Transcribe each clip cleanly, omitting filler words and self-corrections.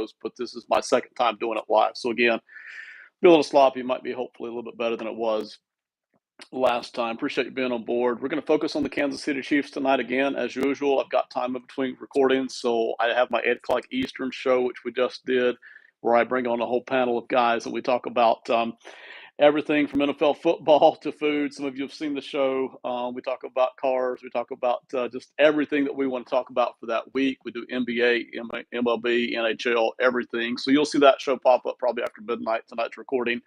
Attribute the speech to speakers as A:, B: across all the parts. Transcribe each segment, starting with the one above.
A: videos, but this is my second time doing it live. So again, be a little sloppy, might be hopefully a little bit better than it was last time. Appreciate you being on board. We're going to focus on the Kansas City Chiefs tonight again, as usual. I've got time in between recordings, so I have my 8 o'clock Eastern show, which we just did, where I bring on a whole panel of guys and we talk about everything from NFL football to food. Some of you have seen the show. We talk about cars. We talk about just everything that we want to talk about for that week. We do NBA, MLB, NHL, everything. So you'll see that show pop up probably after midnight tonight's recording.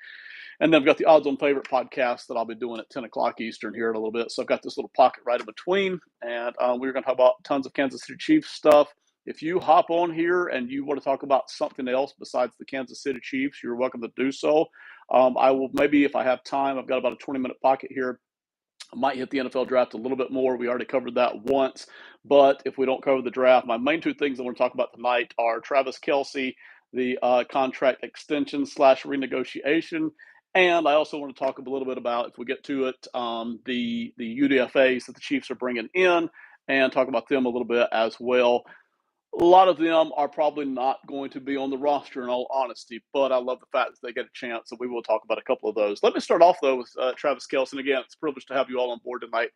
A: And then I've got the Odds on Favorite podcast that I'll be doing at 10 o'clock Eastern here in a little bit. So I've got this little pocket right in between. And we're going to talk about tons of Kansas City Chiefs stuff. If you hop on here and you want to talk about something else besides the Kansas City Chiefs, you're welcome to do so. I will maybe, if I have time, I've got about a 20-minute pocket here. I might hit the NFL draft a little bit more. We already covered that once. But if we don't cover the draft, my main two things I want to talk about tonight are Travis Kelce, the contract extension / renegotiation. And I also want to talk a little bit about, if we get to it, the UDFAs that the Chiefs are bringing in, and talk about them a little bit as well. A lot of them are probably not going to be on the roster in all honesty, but I love the fact that they get a chance, and we will talk about a couple of those. Let me start off, though, with Travis Kelce. And again, it's a privilege to have you all on board tonight.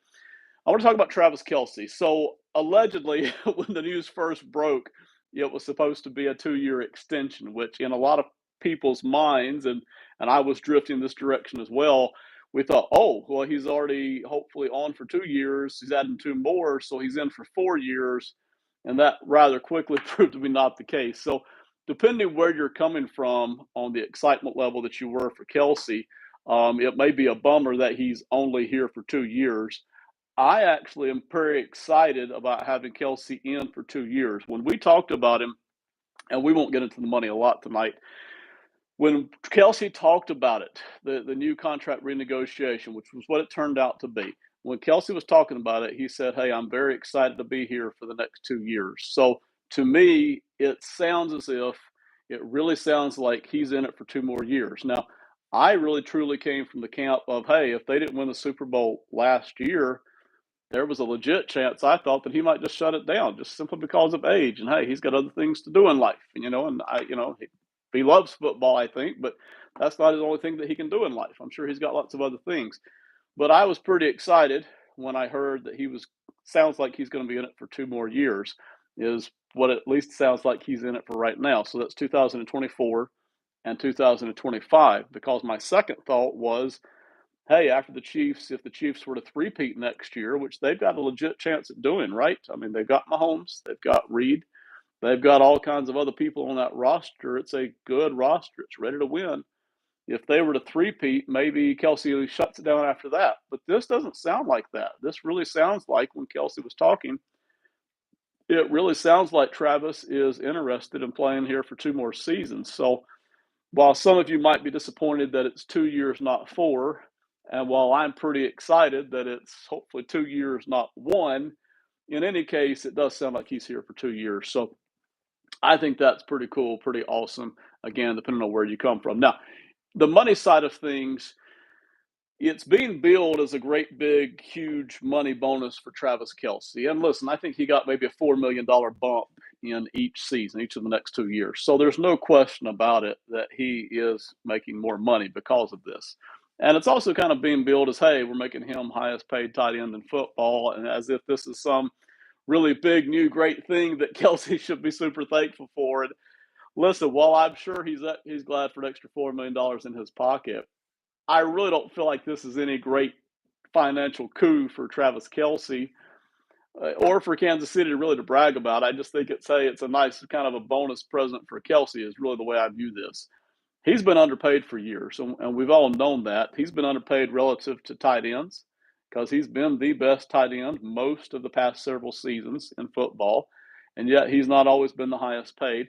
A: I want to talk about Travis Kelce. So allegedly, when the news first broke, it was supposed to be a 2-year extension, which in a lot of people's minds, and I was drifting this direction as well, we thought, oh, well, he's already hopefully on for 2 years. He's adding 2 more, so he's in for 4 years. And that rather quickly proved to be not the case. So depending where you're coming from on the excitement level that you were for Kelce, it may be a bummer that he's only here for 2 years. I actually am very excited about having Kelce in for 2 years. When we talked about him, and we won't get into the money a lot tonight, when Kelce talked about it, the new contract renegotiation, which was what it turned out to be, when Kelce was talking about it, he said, hey, I'm very excited to be here for the next 2 years. So to me, it sounds as if it really sounds like he's in it for 2 more years. Now, I really truly came from the camp of, hey, if they didn't win the Super Bowl last year, there was a legit chance I thought that he might just shut it down just simply because of age. And hey, he's got other things to do in life, and he loves football, I think, but that's not his only thing that he can do in life. I'm sure he's got lots of other things. But I was pretty excited when I heard that sounds like he's going to be in it for 2 more years, is what at least sounds like he's in it for right now. So that's 2024 and 2025, because my second thought was, hey, if the Chiefs were to three-peat next year, which they've got a legit chance at doing, right? I mean, they've got Mahomes, they've got Reed, they've got all kinds of other people on that roster. It's a good roster. It's ready to win. If they were to three-peat, maybe Kelce shuts it down after that. But this doesn't sound like that. This really sounds like, when Kelce was talking, it really sounds like Travis is interested in playing here for 2 more seasons. So while some of you might be disappointed that it's 2 years, not 4, and while I'm pretty excited that it's hopefully 2 years, not 1, in any case, it does sound like he's here for 2 years. So I think that's pretty cool, pretty awesome, again, depending on where you come from. Now, the money side of things, it's being billed as a great, big, huge money bonus for Travis Kelce. And listen, I think he got maybe a $4 million bump in each season, each of the next 2 years. So there's no question about it that he is making more money because of this. And it's also kind of being billed as, hey, we're making him highest paid tight end in football, and as if this is some really big, new, great thing that Kelce should be super thankful for. And listen, while I'm sure he's glad for an extra $4 million in his pocket, I really don't feel like this is any great financial coup for Travis Kelce or for Kansas City to brag about. I just think it's a nice kind of a bonus present for Kelce, is really the way I view this. He's been underpaid for years, and we've all known that. He's been underpaid relative to tight ends because he's been the best tight end most of the past several seasons in football, and yet he's not always been the highest paid.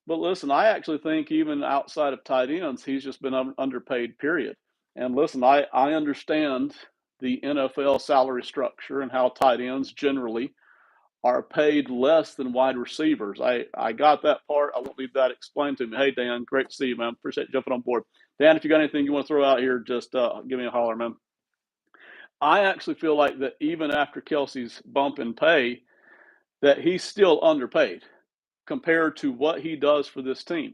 A: But listen, I actually think even outside of tight ends, he's just been underpaid, period. And listen, I understand the NFL salary structure and how tight ends generally are paid less than wide receivers. I got that part. I won't leave that explained to me. Hey, Dan, great to see you, man. Appreciate you jumping on board. Dan, if you got anything you want to throw out here, just give me a holler, man. I actually feel like that even after Kelce's bump in pay, that he's still underpaid. compared to what he does for this team.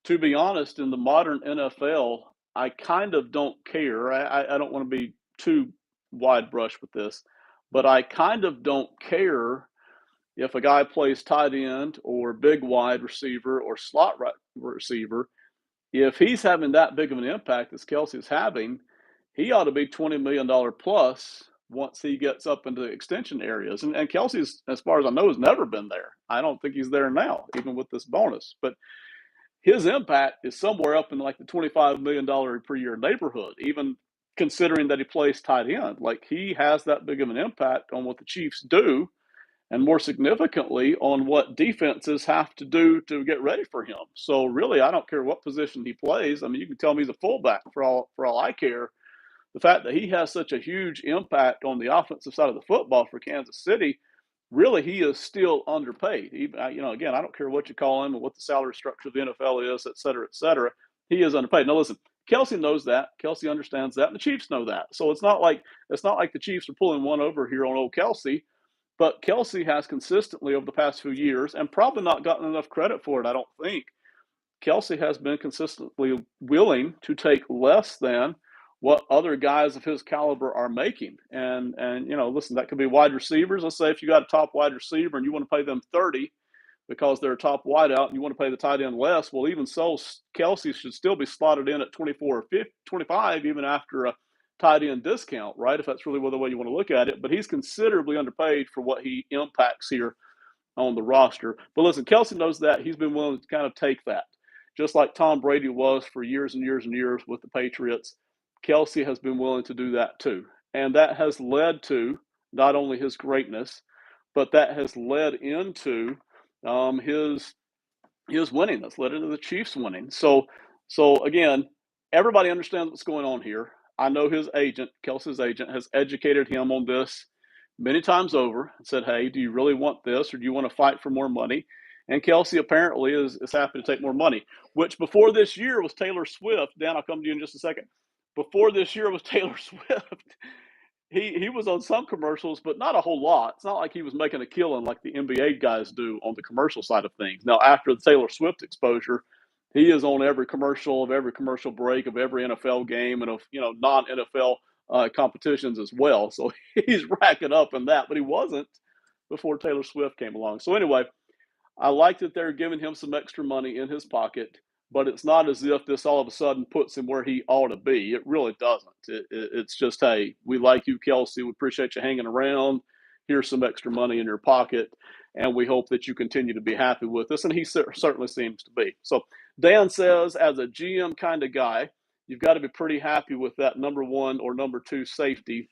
A: To be honest, in the modern NFL, I kind of don't care. I don't want to be too wide brush with this, but I kind of don't care if a guy plays tight end or big wide receiver or slot receiver. If he's having that big of an impact as Kelce is having, he ought to be $20 million plus once he gets up into the extension areas. And Kelce's, as far as I know, has never been there. I don't think he's there now, even with this bonus. But his impact is somewhere up in like the $25 million per year neighborhood, even considering that he plays tight end. Like, he has that big of an impact on what the Chiefs do, and more significantly, on what defenses have to do to get ready for him. So really, I don't care what position he plays. I mean, you can tell me he's a fullback for all I care. The fact that he has such a huge impact on the offensive side of the football for Kansas City, really, he is still underpaid. Even, again, I don't care what you call him or what the salary structure of the NFL is, et cetera, et cetera. He is underpaid. Now, listen, Kelce knows that. Kelce understands that, and the Chiefs know that. So it's not like the Chiefs are pulling one over here on old Kelce. But Kelce has consistently over the past few years, and probably not gotten enough credit for it, I don't think. Kelce has been consistently willing to take less than what other guys of his caliber are making. And listen, that could be wide receivers. Let's say if you got a top wide receiver and you want to pay them 30 because they're a top wideout and you want to pay the tight end less, well, even so, Kelce should still be slotted in at 24 or 25 even after a tight end discount, right? If that's really the way you want to look at it. But he's considerably underpaid for what he impacts here on the roster. But listen, Kelce knows that. He's been willing to kind of take that. Just like Tom Brady was for years and years and years with the Patriots, Kelce has been willing to do that too. And that has led to not only his greatness, but that has led into his winning. That's led into the Chiefs winning. So again, everybody understands what's going on here. I know his agent, Kelce's agent, has educated him on this many times over and said, hey, do you really want this, or do you want to fight for more money? And Kelce apparently is happy to take more money, which before this year was Taylor Swift. Dan, I'll come to you in just a second. Before this year was Taylor Swift. He was on some commercials, but not a whole lot. It's not like he was making a killing like the NBA guys do on the commercial side of things. Now, after the Taylor Swift exposure, he is on every commercial break of every NFL game and of non-NFL competitions as well. So he's racking up in that, but he wasn't before Taylor Swift came along. So anyway, I like that they're giving him some extra money in his pocket, but it's not as if this all of a sudden puts him where he ought to be. It really doesn't. It's just, hey, we like you, Kelce. We appreciate you hanging around. Here's some extra money in your pocket, and we hope that you continue to be happy with us. And he certainly seems to be. So Dan says, as a GM kind of guy, you've got to be pretty happy with that number one or number two safety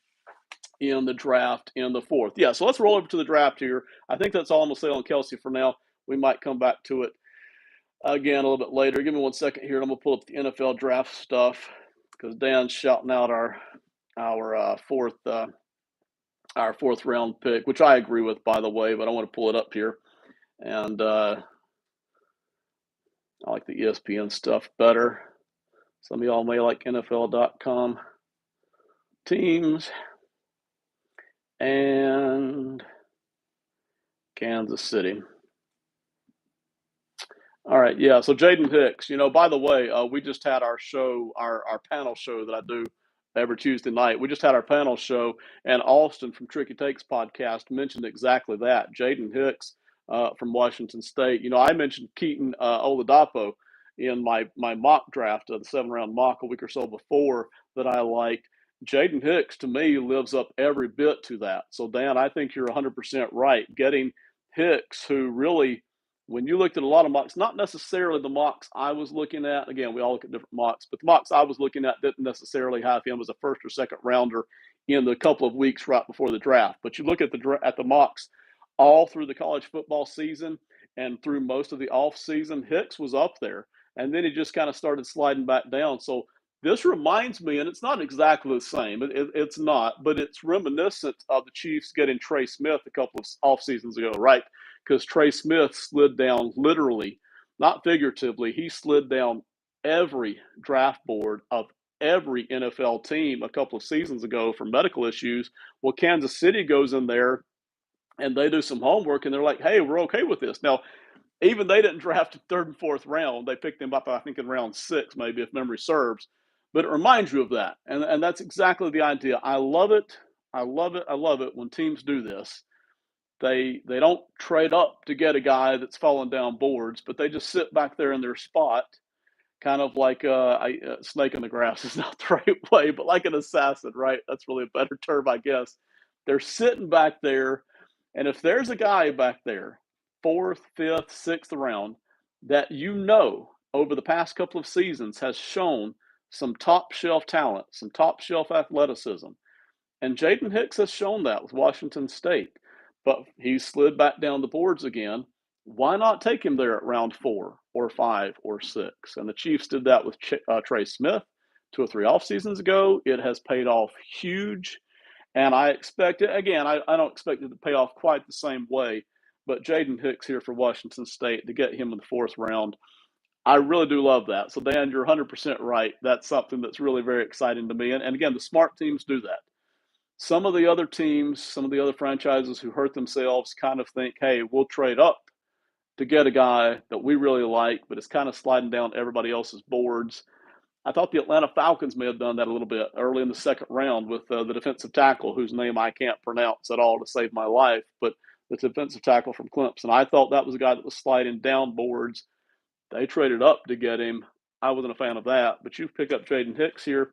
A: in the draft in the fourth. Yeah, so let's roll over to the draft here. I think that's all I'm going to say on Kelce for now. We might come back to it again a little bit later. Give me 1 second here, and I'm going to pull up the NFL draft stuff because Dan's shouting out our fourth round pick, which I agree with, by the way, but I want to pull it up here. And I like the ESPN stuff better. Some of y'all may like NFL.com teams and Kansas City. All right, yeah. So Jaden Hicks, by the way, we just had our show, our panel show that I do every Tuesday night. We just had our panel show, and Austin from Tricky Takes podcast mentioned exactly that. Jaden Hicks from Washington State. I mentioned Keaton Oladapo in my mock draft, the 7-round mock a week or so before that I liked. Jaden Hicks, to me, lives up every bit to that. So, Dan, I think you're 100% right. Getting Hicks, who really, when you looked at a lot of mocks, not necessarily the mocks I was looking at, again, we all look at different mocks, but the mocks I was looking at didn't necessarily have him as a first or second rounder in the couple of weeks right before the draft. But you look at the mocks all through the college football season and through most of the off season, Hicks was up there. And then he just kind of started sliding back down. So this reminds me, and it's not exactly the same, it's not, but it's reminiscent of the Chiefs getting Trey Smith a couple of off seasons ago, right? Because Trey Smith slid down literally, not figuratively, he slid down every draft board of every NFL team a couple of seasons ago for medical issues. Well, Kansas City goes in there and they do some homework and they're like, hey, we're okay with this. Now, Even they didn't draft in third and fourth round. They picked him up, I think, in round 6, maybe, if memory serves. But it reminds you of that. And that's exactly the idea. I love it. I love it. I love it when teams do this. They don't trade up to get a guy that's falling down boards, but they just sit back there in their spot, kind of like a snake in the grass is not the right way, but like an assassin, right? That's really a better term, I guess. They're sitting back there, and if there's a guy back there, fourth, fifth, sixth round, that over the past couple of seasons has shown some top shelf talent, some top shelf athleticism, and Jaden Hicks has shown that with Washington State, but he slid back down the boards again. Why not take him there at round 4 or 5 or 6? And the Chiefs did that with Trey Smith 2 or 3 off seasons ago. It has paid off huge, and I expect it again. I don't expect it to pay off quite the same way, but Jaden Hicks here for Washington State, to get him in the 4th round, I really do love that. So Dan, you're 100% right. That's something that's really very exciting to me. And again, the smart teams do that. Some of the other teams, some of the other franchises who hurt themselves kind of think, hey, we'll trade up to get a guy that we really like, but it's kind of sliding down everybody else's boards. I thought the Atlanta Falcons may have done that a little bit early in the 2nd round with the defensive tackle, whose name I can't pronounce at all to save my life, but the defensive tackle from Clemson. I thought that was a guy that was sliding down boards. They traded up to get him. I wasn't a fan of that, but you pick up Jaden Hicks here.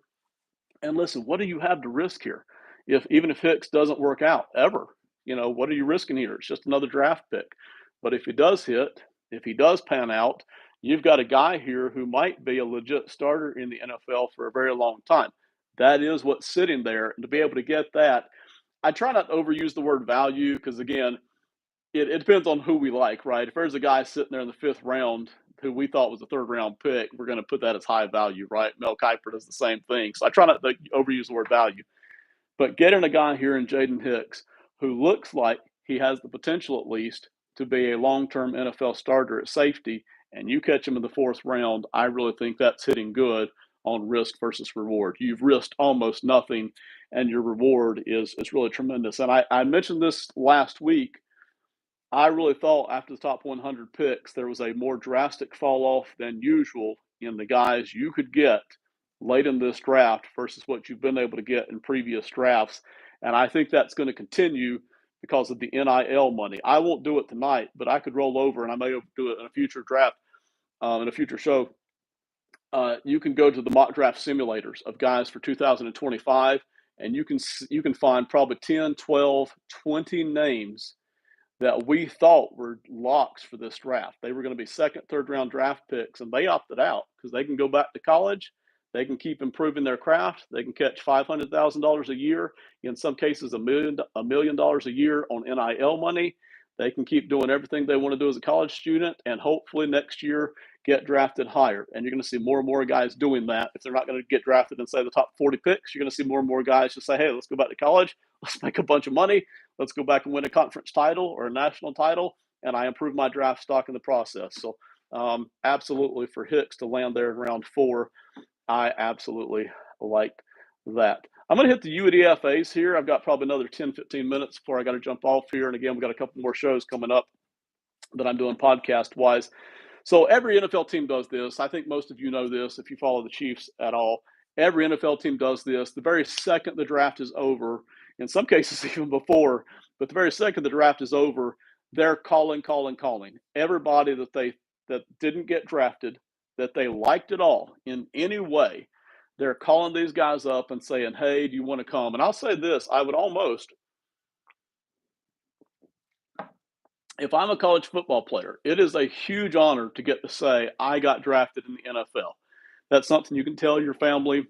A: And listen, what do you have to risk here? Even if Hicks doesn't work out ever, what are you risking here? It's just another draft pick. But if he does hit, if he does pan out, you've got a guy here who might be a legit starter in the NFL for a very long time. That is what's sitting there. And to be able to get that, I try not to overuse the word value because, again, it depends on who we like, right? If there's a guy sitting there in the 5th round who we thought was a 3rd round pick, we're going to put that as high value, right? Mel Kiper does the same thing. So I try not to overuse the word value. But getting a guy here in Jaden Hicks who looks like he has the potential, at least, to be a long-term NFL starter at safety, and you catch him in the 4th round, I really think that's hitting good on risk versus reward. You've risked almost nothing, and your reward is really tremendous. And I mentioned this last week. I really thought after the top 100 picks, there was a more drastic fall off than usual in the guys you could get late in this draft versus what you've been able to get in previous drafts. And I think that's going to continue because of the NIL money. I won't do it tonight, but I could roll over and I may do it in a future draft, in a future show. You can go to the mock draft simulators of guys for 2025, and you can find probably 10, 12, 20 names that we thought were locks for this draft. They were going to be 2nd, 3rd round draft picks, and they opted out because they can go back to college. They can keep improving their craft. They can catch $500,000 a year, in some cases $1 million a year on NIL money. They can keep doing everything they want to do as a college student, and hopefully next year get drafted higher. And you're going to see more and more guys doing that. If they're not going to get drafted in, say, the top 40 picks, you're going to see more and more guys just say, hey, let's go back to college. Let's make a bunch of money. Let's go back and win a conference title or a national title. And I improve my draft stock in the process. So absolutely for Hicks to land there in round 4, I absolutely like that. I'm going to hit the UDFAs here. I've got probably another 10, 15 minutes before I got to jump off here. And again, we've got a couple more shows coming up that I'm doing podcast-wise. So every NFL team does this. I think most of you know this if you follow the Chiefs at all. Every NFL team does this. The very second the draft is over, in some cases even before, but the very second the draft is over, they're calling. Everybody that didn't get drafted, that they liked at all in any way, they're calling these guys up and saying, hey, do you want to come? And I'll say this, I would almost, if I'm a college football player, it is a huge honor to get to say, I got drafted in the NFL. That's something you can tell your family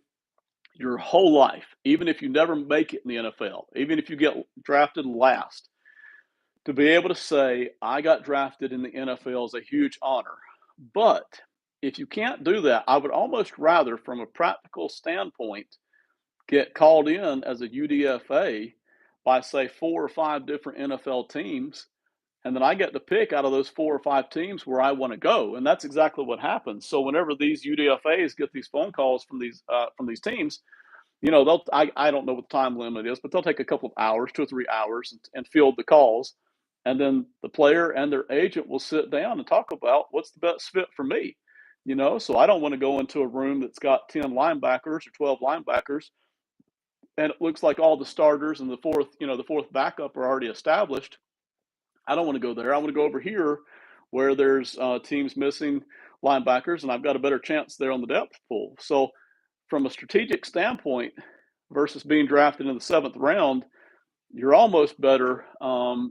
A: your whole life, even if you never make it in the NFL, even if you get drafted last. To be able to say, I got drafted in the NFL is a huge honor. But if you can't do that, I would almost rather, from a practical standpoint, get called in as a UDFA by, say, 4 or 5 different NFL teams, and then I get to pick out of those 4 or 5 teams where I want to go. And that's exactly what happens. So whenever these UDFAs get these phone calls from these teams, I don't know what the time limit is, but they'll take a couple of hours, 2 or 3 hours, and field the calls. and then the player and their agent will sit down and talk about what's the best fit for me. So I don't want to go into a room that's got 10 linebackers or 12 linebackers and it looks like all the starters and the fourth backup are already established. I don't want to go there. I want to go over here where there's teams missing linebackers, and I've got a better chance there on the depth pool. So, from a strategic standpoint, versus being drafted in the seventh round, you're almost better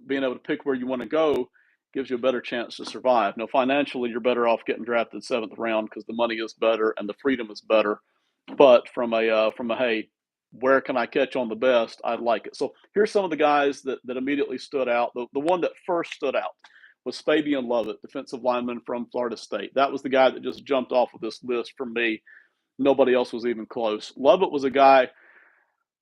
A: being able to pick where you want to go. Gives you a better chance to survive. Now, financially, you're better off getting drafted seventh round because the money is better and the freedom is better. But from a hey, where can I catch on the best? I like it. So here's some of the guys that immediately stood out. The one that first stood out was Fabian Lovett, defensive lineman from Florida State. That was the guy that just jumped off of this list for me. Nobody else was even close. Lovett was a guy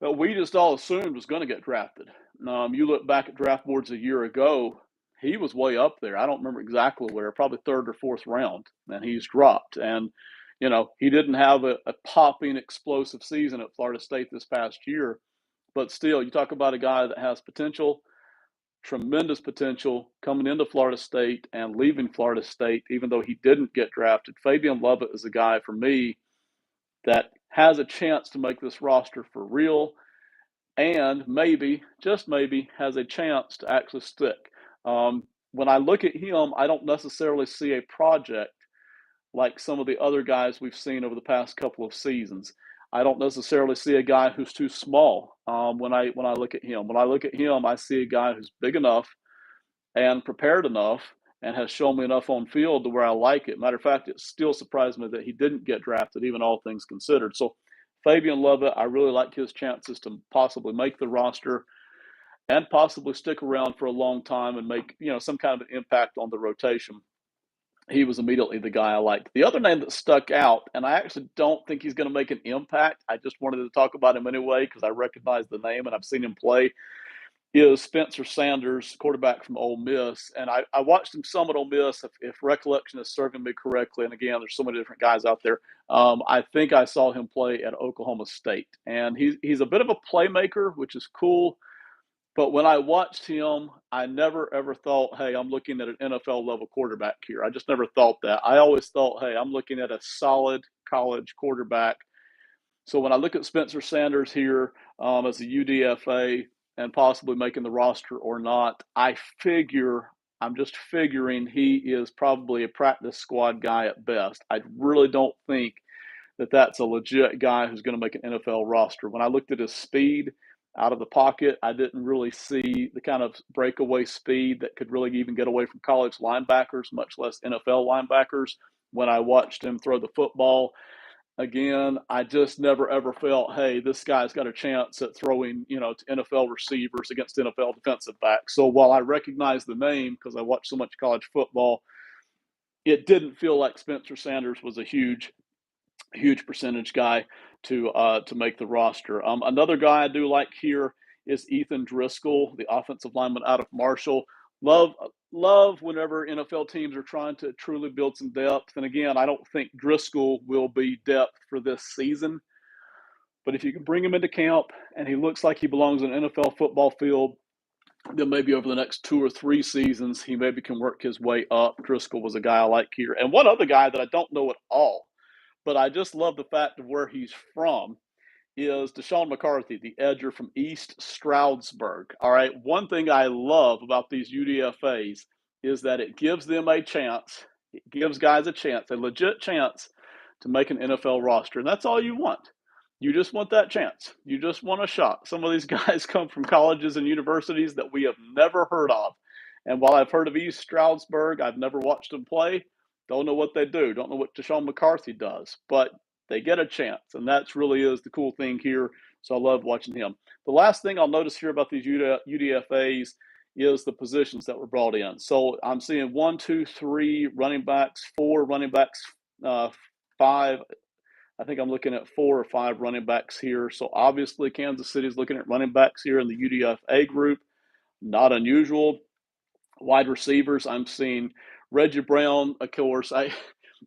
A: that we just all assumed was going to get drafted. You look back at draft boards a year ago, he was way up there. I don't remember exactly where, probably third or fourth round, and he's dropped. And he didn't have a popping, explosive season at Florida State this past year, but still, you talk about a guy that has potential, tremendous potential coming into Florida State and leaving Florida State, even though he didn't get drafted. Fabian Lovett is a guy for me that has a chance to make this roster for real and maybe, just maybe, has a chance to actually stick. When I look at him, I don't necessarily see a project like some of the other guys we've seen over the past couple of seasons. I don't necessarily see a guy who's too small when I look at him. When I look at him, I see a guy who's big enough and prepared enough and has shown me enough on field to where I like it. Matter of fact, it still surprised me that he didn't get drafted, even all things considered. So Fabian Lovett, I really like his chances to possibly make the roster and possibly stick around for a long time and make some kind of an impact on the rotation. He was immediately the guy I liked. The other name that stuck out, and I actually don't think he's going to make an impact. I just wanted to talk about him anyway because I recognize the name and I've seen him play. Is Spencer Sanders, quarterback from Ole Miss, and I watched him some at Ole Miss, if recollection is serving me correctly. And again, there's so many different guys out there. I think I saw him play at Oklahoma State, and he's a bit of a playmaker, which is cool. But when I watched him, I never ever thought, hey, I'm looking at an NFL level quarterback here. I just never thought that. I always thought, hey, I'm looking at a solid college quarterback. So when I look at Spencer Sanders here as a UDFA and possibly making the roster or not, I'm just figuring he is probably a practice squad guy at best. I really don't think that that's a legit guy who's going to make an NFL roster. When I looked at his speed out of the pocket, I didn't really see the kind of breakaway speed that could really even get away from college linebackers, much less NFL linebackers. When I watched him throw the football, again, I just never ever felt, hey, this guy's got a chance at throwing, to NFL receivers against NFL defensive backs. So while I recognize the name because I watch so much college football, it didn't feel like Spencer Sanders was a huge percentage guy to make the roster. Another guy I do like here is Ethan Driscoll, the offensive lineman out of Marshall. Love whenever NFL teams are trying to truly build some depth. And again, I don't think Driscoll will be depth for this season. But if you can bring him into camp and he looks like he belongs in an NFL football field, then maybe over the next 2 or 3 seasons, he maybe can work his way up. Driscoll was a guy I like here. And one other guy that I don't know at all, but I just love the fact of where he's from, is Deshaun McCarthy, the edger from East Stroudsburg. All right. One thing I love about these UDFAs is that it gives them a chance. It gives guys a chance, a legit chance to make an NFL roster. And that's all you want. You just want that chance. You just want a shot. Some of these guys come from colleges and universities that we have never heard of. And while I've heard of East Stroudsburg, I've never watched them play. Don't know what they do. Don't know what Deshaun McCarthy does. But they get a chance, and that's really is the cool thing here. So I love watching him. The last thing I'll notice here about these UDFAs is the positions that were brought in. So I'm seeing 1, 2, 3 running backs, 4 running backs, 5. I think I'm looking at 4 or 5 running backs here. So obviously Kansas City is looking at running backs here in the UDFA group. Not unusual. Wide receivers, I'm seeing Reggie Brown, of course.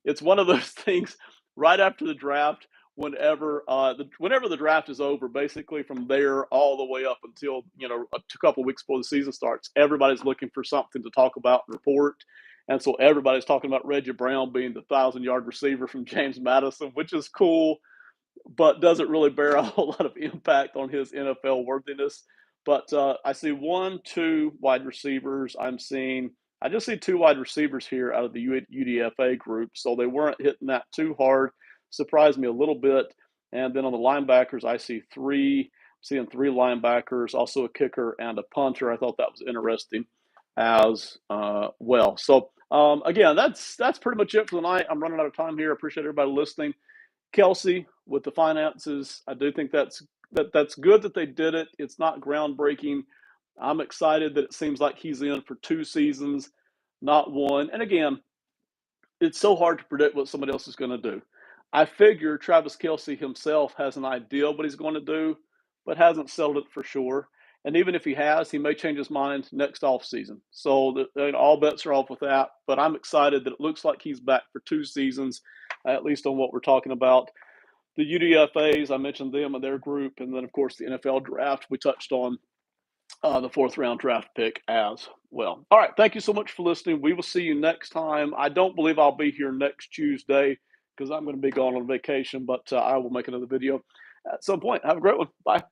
A: It's one of those things right after the draft whenever the draft is over, basically from there all the way up until a couple weeks before the season starts, everybody's looking for something to talk about and report. And so everybody's talking about Reggie Brown being the 1,000-yard receiver from James Madison, which is cool, but doesn't really bear a whole lot of impact on his NFL worthiness. But I see one, two wide receivers. I just see two wide receivers here out of the UDFA group, so they weren't hitting that too hard. Surprised me a little bit. And then on the linebackers, I see seeing three linebackers, also a kicker and a punter. I thought that was interesting as well. So again, that's pretty much it for the night. I'm running out of time here. I appreciate everybody listening. Kelce with the finances, I do think that's good that they did it. It's not groundbreaking. I'm excited that it seems like he's in for 2 seasons, not one. And again, it's so hard to predict what somebody else is going to do. I figure Travis Kelce himself has an idea of what he's going to do, but hasn't settled it for sure. And even if he has, he may change his mind next offseason. So all bets are off with that. But I'm excited that it looks like he's back for 2 seasons, at least on what we're talking about. The UDFAs, I mentioned them and their group. And then, of course, the NFL draft, we touched on the 4th-round draft pick as well. All right. Thank you so much for listening. We will see you next time. I don't believe I'll be here next Tuesday because I'm going to be going on vacation, but I will make another video at some point. Have a great one. Bye.